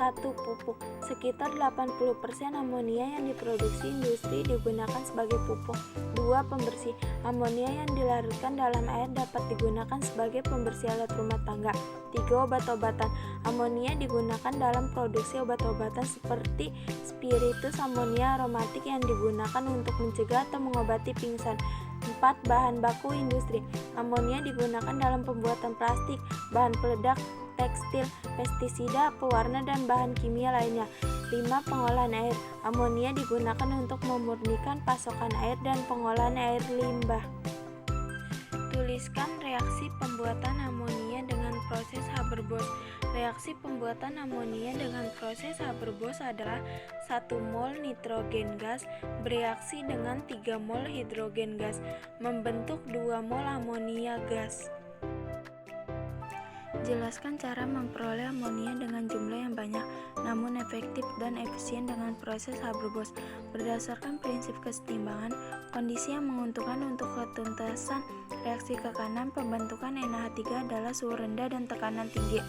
1. Pupuk. Sekitar 80% amonia yang diproduksi industri digunakan sebagai pupuk. 2. Pembersih. Amonia yang dilarutkan dalam air dapat digunakan sebagai pembersih alat rumah tangga. 3. Obat-obatan. Amonia digunakan dalam produksi obat-obatan seperti spiritus amonia aromatik yang digunakan untuk mencegah atau mengobati pingsan. 4. Bahan baku industri. Amonia digunakan dalam pembuatan plastik, bahan peledak, tekstil, pestisida, pewarna, dan bahan kimia lainnya. 5. Pengolahan air. Amonia digunakan untuk memurnikan pasokan air dan pengolahan air limbah. Tuliskan reaksi pembuatan amonia dengan proses Haber-Bosch. Reaksi pembuatan amonia dengan proses Haber-Bosch adalah 1 mol nitrogen gas bereaksi dengan 3 mol hidrogen gas membentuk 2 mol amonia gas. Jelaskan cara memperoleh amonia dengan jumlah yang banyak, namun efektif dan efisien dengan proses Haber-Bosch. Berdasarkan prinsip kesetimbangan, kondisi yang menguntungkan untuk ketuntasan reaksi ke kanan pembentukan NH3 adalah suhu rendah dan tekanan tinggi.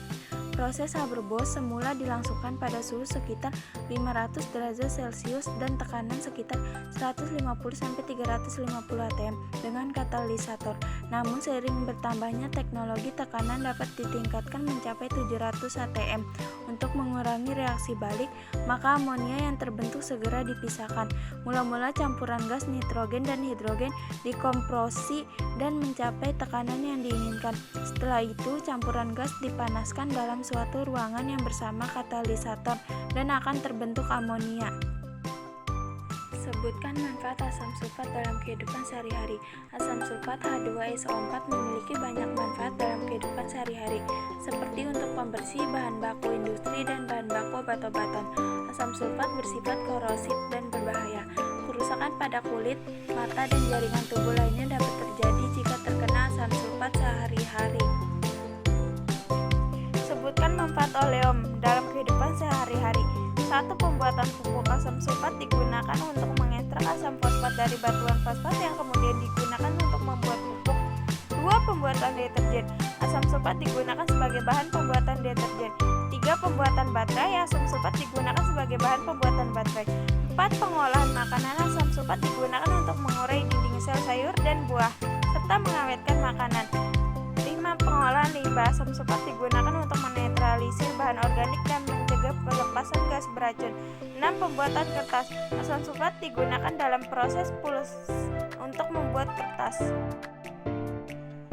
Proses Haber-Bosch semula dilangsungkan pada suhu sekitar 500 derajat Celcius dan tekanan sekitar 150-350 atm dengan katalisator. Namun seiring bertambahnya teknologi, tekanan dapat ditingkatkan mencapai 700 atm. Untuk mengurangi reaksi balik, maka amonia yang terbentuk segera dipisahkan. Mula-mula campuran gas nitrogen dan hidrogen dikompresi dan mencapai tekanan yang diinginkan. Setelah itu, campuran gas dipanaskan dalam suatu ruangan yang bersama katalisator dan akan terbentuk amonia. Sebutkan manfaat asam sulfat dalam kehidupan sehari-hari. Asam sulfat H2SO4 memiliki banyak manfaat dalam kehidupan sehari-hari, seperti untuk pembersih bahan baku industri dan bahan baku obat-obatan. Asam sulfat bersifat korosif dan berbahaya. Kerusakan pada kulit, mata, dan jaringan tubuh lainnya dapat terjadi jika terkena asam sulfat sehari-hari. Sebutkan manfaat oleum dalam kehidupan sehari-hari. 1. Pembuatan pupuk. Asam sulfat digunakan untuk mengekstrak asam fosfat dari batuan fosfat yang kemudian digunakan untuk membuat pupuk. 2. Pembuatan deterjen. Asam sulfat digunakan sebagai bahan pembuatan deterjen. 3. Pembuatan baterai. Asam sulfat digunakan sebagai bahan pembuatan baterai. 4. Pengolahan makanan. Asam sulfat digunakan untuk mengurai dinding sel sayur dan buah serta mengawetkan makanan. 5. Pengolahan limbah. Asam sulfat digunakan untuk menetralisir bahan organik dan mencegah pelepasan gas beracun. 6. Pembuatan kertas. Asam sulfat digunakan dalam proses pulus untuk membuat kertas.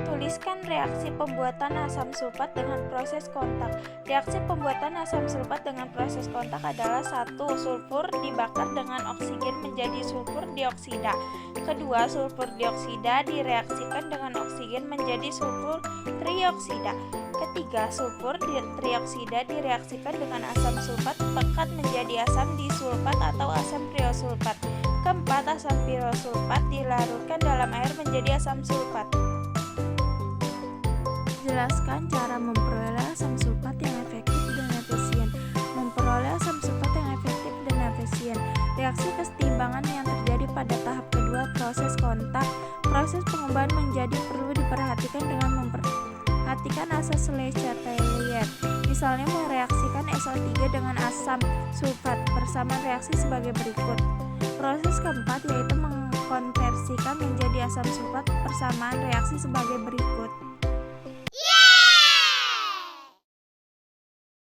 Tuliskan reaksi pembuatan asam sulfat dengan proses kontak. Reaksi pembuatan asam sulfat dengan proses kontak adalah 1. Sulfur dibakar dengan oksigen menjadi sulfur dioksida. Kedua, sulfur dioksida direaksikan dengan oksigen menjadi sulfur trioksida. Ketiga, sulfur trioksida direaksikan dengan asam sulfat pekat menjadi asam disulfat atau asam triosulfat. Keempat, asam pirosulfat dilarutkan dalam air menjadi asam sulfat. Jelaskan cara memperoleh asam sulfat yang efektif dan efisien. Memperoleh asam sulfat yang efektif dan efisien. Reaksi kesetimbangan yang terjadi pada tahap kedua proses kontak. Proses pengubahan menjadi perlu diperhatikan dengan memperhatikan asas Le-Chatelier. Misalnya mereaksikan SO3 dengan asam sulfat. Persamaan reaksi sebagai berikut. Proses keempat yaitu mengkonversikan menjadi asam sulfat. Persamaan reaksi sebagai berikut.